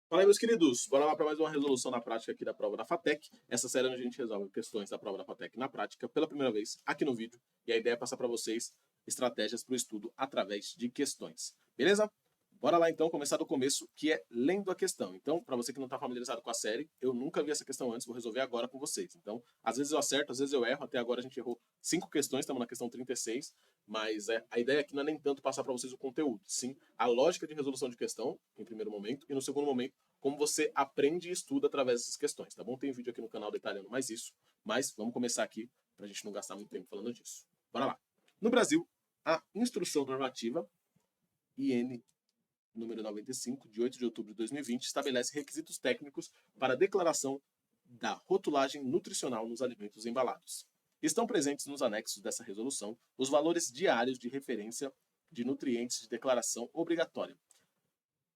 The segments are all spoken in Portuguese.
Fala aí, meus queridos. Bora lá para mais uma resolução na prática aqui da prova da FATEC. Essa série onde a gente resolve questões da prova da FATEC na prática pela primeira vez aqui no vídeo. E a ideia é passar para vocês estratégias para o estudo através de questões. Beleza? Bora lá então começar do começo, que é lendo a questão. Então, para você que não está familiarizado com a série, eu nunca vi essa questão antes, vou resolver agora com vocês. Então, às vezes eu acerto, às vezes eu erro. Até agora a gente errou 5 questões, estamos na questão 36. Mas a ideia aqui não é nem tanto passar para vocês o conteúdo, sim a lógica de resolução de questão, em primeiro momento, e no segundo momento, como você aprende e estuda através dessas questões, tá bom? Tem vídeo aqui no canal detalhando mais isso, mas vamos começar aqui para a gente não gastar muito tempo falando disso. Bora lá. No Brasil, a Instrução Normativa IN número 95, de 8 de outubro de 2020, estabelece requisitos técnicos para a declaração da rotulagem nutricional nos alimentos embalados. Estão presentes nos anexos dessa resolução os valores diários de referência de nutrientes de declaração obrigatória,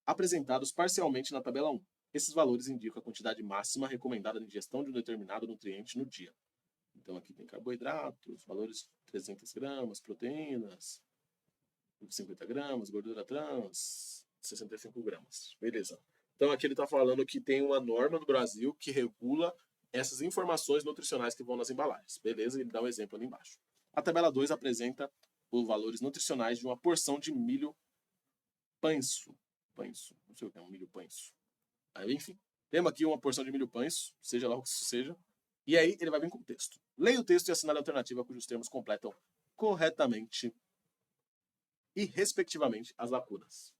apresentados parcialmente na tabela 1. Esses valores indicam a quantidade máxima recomendada de ingestão de um determinado nutriente no dia. Então aqui tem carboidratos, valores 300 gramas, proteínas, 50 gramas, gordura trans, 65 gramas. Beleza. Então aqui ele está falando que tem uma norma no Brasil que regula essas informações nutricionais que vão nas embalagens. Beleza? Ele dá um exemplo ali embaixo. A tabela 2 apresenta os valores nutricionais de uma porção de milho panço. Panço. Não sei o que é um milho panço. Aí, enfim, temos aqui uma porção de milho panço, seja lá o que isso seja. E aí ele vai vir com o texto. Leia o texto e assinale a alternativa cujos termos completam corretamente e, respectivamente, as lacunas.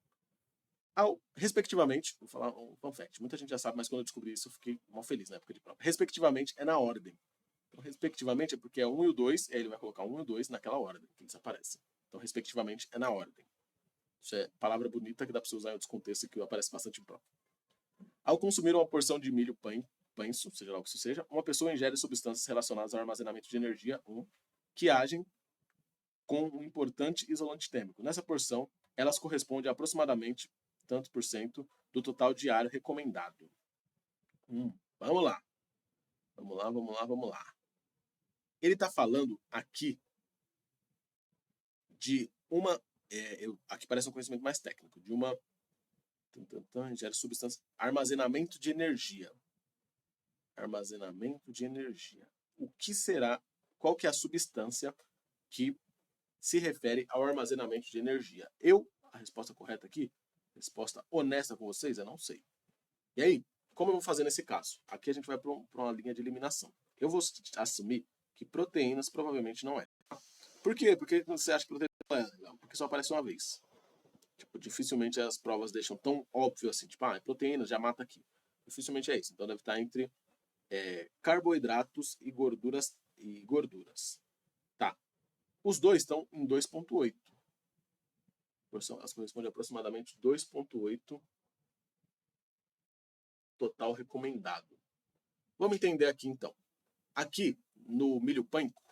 Respectivamente, vou falar um fun fact, muita gente já sabe, mas quando eu descobri isso eu fiquei mal feliz na época de prova. Respectivamente é na ordem. Então, respectivamente é porque é 1 e o 2, e aí ele vai colocar 1 e o 2 naquela ordem que eles aparecem. Então, respectivamente é na ordem. Isso é palavra bonita que dá para você usar em outros contextos que aparece bastante em prova. Ao consumir uma porção de milho panço, seja lá o que isso seja, uma pessoa ingere substâncias relacionadas ao armazenamento de energia, que agem com um importante isolante térmico. Nessa porção, elas correspondem a aproximadamente tanto por cento do total diário recomendado. Vamos lá. Vamos lá. Ele está falando aqui de uma. Aqui parece um conhecimento mais técnico, de uma. Ingere substância. Armazenamento de energia. Armazenamento de energia. O que será? Qual que é a substância que se refere ao armazenamento de energia? A resposta correta aqui, resposta honesta com vocês, eu não sei. E aí, como eu vou fazer nesse caso? Aqui a gente vai para uma linha de eliminação. Eu vou assumir que proteínas provavelmente não é. Por quê? Porque você acha que proteína não é? Porque só aparece uma vez. Tipo, dificilmente as provas deixam tão óbvio assim, tipo, é proteínas, já mata aqui. Dificilmente é isso. Então deve estar entre carboidratos e gorduras. Tá. Os dois estão em 2,8. Elas correspondem a aproximadamente 2,8 total recomendado. Vamos entender aqui então. Aqui no milho pânico,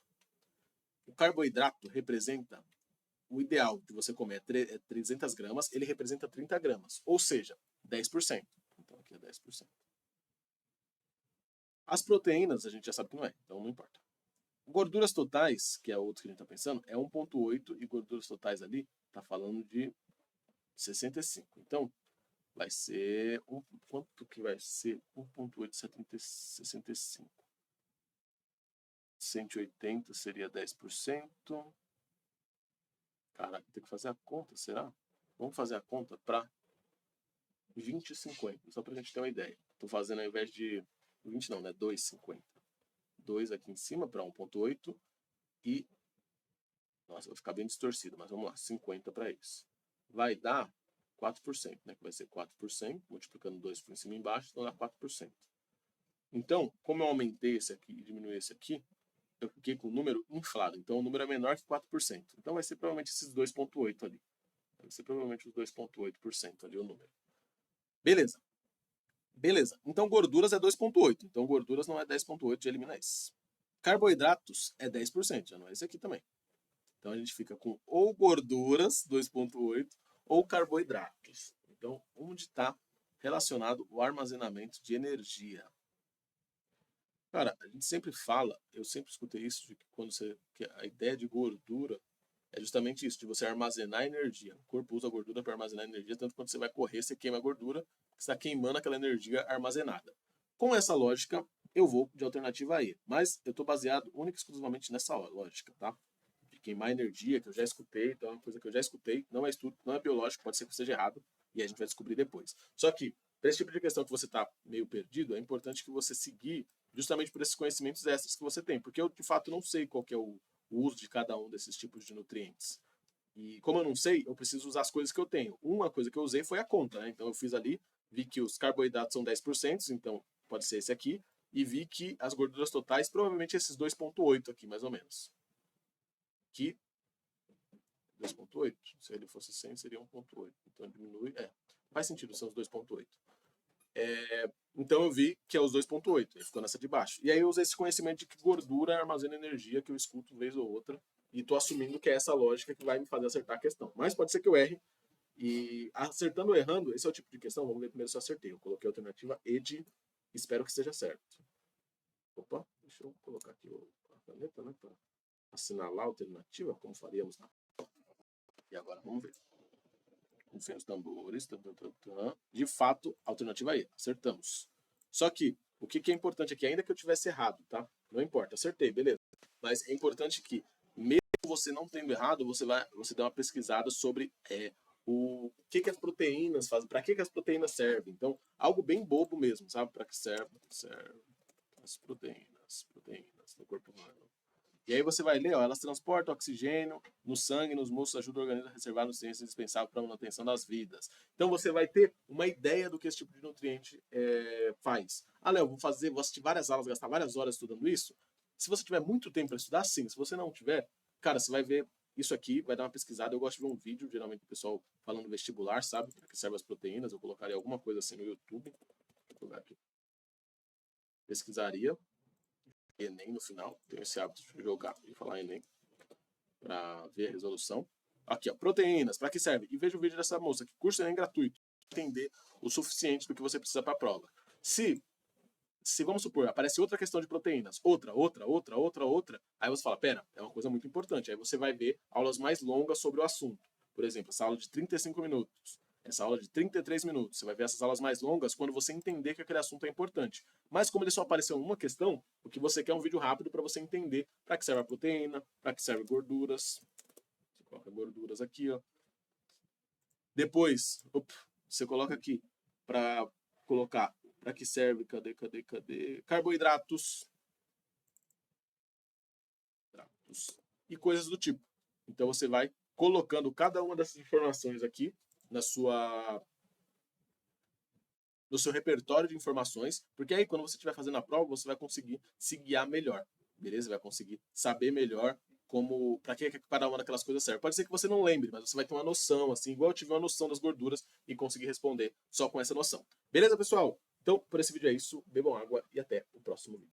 o carboidrato representa o ideal de você comer é 300 gramas, ele representa 30 gramas, ou seja, 10%. Então aqui é 10%. As proteínas a gente já sabe que não é, então não importa. Gorduras totais, que é o outro que a gente está pensando, é 1,8 e gorduras totais ali está falando de 65. Então, vai ser. Quanto que vai ser? 1,8, 65. 180 seria 10%. Caraca, tem que fazer a conta, será? Vamos fazer a conta para 20,50, só para a gente ter uma ideia. Estou fazendo ao invés de 20 não, né? 2,50. 2 aqui em cima para 1,8 e nossa, vai ficar bem distorcido, mas vamos lá, 50 para isso. Vai dar 4%, né? Que vai ser 4%, multiplicando 2 por cima e embaixo, então dá 4%. Então, como eu aumentei esse aqui e diminuí esse aqui, eu fiquei com o número inflado. Então, o número é menor que 4%. Então, vai ser provavelmente esses 2,8 ali. Vai ser provavelmente os 2,8% ali o número. Beleza. Beleza. Então, gorduras é 2,8. Então, gorduras não é 10,8, já elimina isso. Carboidratos é 10%, já não é esse aqui também. Então, a gente fica com ou gorduras, 2,8, ou carboidratos. Então, onde está relacionado o armazenamento de energia? Cara, a gente sempre fala, eu sempre escutei isso, de que quando que a ideia de gordura é justamente isso, de você armazenar energia. O corpo usa a gordura para armazenar energia, tanto quando você vai correr, você queima a gordura, você está queimando aquela energia armazenada. Com essa lógica, eu vou de alternativa E, mas eu estou baseado única e exclusivamente nessa lógica, tá? De queimar energia, que eu já escutei, então é uma coisa que eu já escutei, não é estudo, não é biológico, pode ser que esteja errado, e a gente vai descobrir depois. Só que, para esse tipo de questão que você está meio perdido, é importante que você seguir justamente por esses conhecimentos extras que você tem, porque eu, de fato, não sei qual que é o uso de cada um desses tipos de nutrientes. E como eu não sei, eu preciso usar as coisas que eu tenho. Uma coisa que eu usei foi a conta, né? Então eu fiz ali, vi que os carboidratos são 10%, então pode ser esse aqui, e vi que as gorduras totais, provavelmente esses 2,8 aqui, mais ou menos. Aqui, 2,8. Se ele fosse 100, seria 1,8. Então diminui, faz sentido, são os 2,8. Então eu vi que é os 2,8, ele ficou nessa de baixo. E aí eu usei esse conhecimento de que gordura armazena energia, que eu escuto vez ou outra, e estou assumindo que é essa lógica que vai me fazer acertar a questão. Mas pode ser que eu erre, e acertando ou errando, esse é o tipo de questão, vamos ver primeiro se eu acertei. Eu coloquei a alternativa E de espero que esteja certo. Opa, deixa eu colocar aqui a caneta, né, para assinalar a alternativa, como faríamos na... E agora vamos ver. Confia os tambores. De fato, alternativa E. Acertamos. Só que, o que é importante aqui, ainda que eu tivesse errado, tá? Não importa, acertei, beleza. Mas é importante que, mesmo você não tendo errado, você dá uma pesquisada sobre o que as proteínas fazem, para que as proteínas servem. Então, algo bem bobo mesmo, sabe? Para que serve as proteínas no corpo humano. E aí você vai ler, ó, elas transportam oxigênio no sangue, nos músculos, ajudam o organismo a reservar nutrientes indispensáveis para a manutenção das vidas. Então você vai ter uma ideia do que esse tipo de nutriente faz. Ah, Léo, vou assistir várias aulas, gastar várias horas estudando isso. Se você tiver muito tempo para estudar, sim. Se você não tiver, cara, você vai ver isso aqui, vai dar uma pesquisada. Eu gosto de ver um vídeo, geralmente o pessoal falando vestibular, sabe? Para que serve as proteínas. Eu colocaria alguma coisa assim no YouTube. Vou colocar aqui. Pesquisaria. Enem no final, tenho esse hábito de jogar e falar Enem para ver a resolução. Aqui, ó, proteínas, para que serve? E veja o vídeo dessa moça, que curso Enem gratuito, entender o suficiente do que você precisa para a prova. Se vamos supor, aparece outra questão de proteínas, outra, aí você fala, pera, é uma coisa muito importante. Aí você vai ver aulas mais longas sobre o assunto. Por exemplo, essa aula de 35 minutos. Essa aula de 33 minutos. Você vai ver essas aulas mais longas quando você entender que aquele assunto é importante. Mas como ele só apareceu em uma questão, o que você quer é um vídeo rápido para você entender para que serve a proteína, para que serve gorduras. Você coloca gorduras aqui, ó. Depois, você coloca aqui para colocar para que serve, cadê? Carboidratos. E coisas do tipo. Então você vai colocando cada uma dessas informações aqui no seu repertório de informações, porque aí quando você estiver fazendo a prova, você vai conseguir se guiar melhor, beleza? Vai conseguir saber melhor para que cada uma daquelas coisas serve. Pode ser que você não lembre, mas você vai ter uma noção, assim, igual eu tive uma noção das gorduras e conseguir responder só com essa noção. Beleza, pessoal? Então, por esse vídeo é isso. Bebam água e até o próximo vídeo.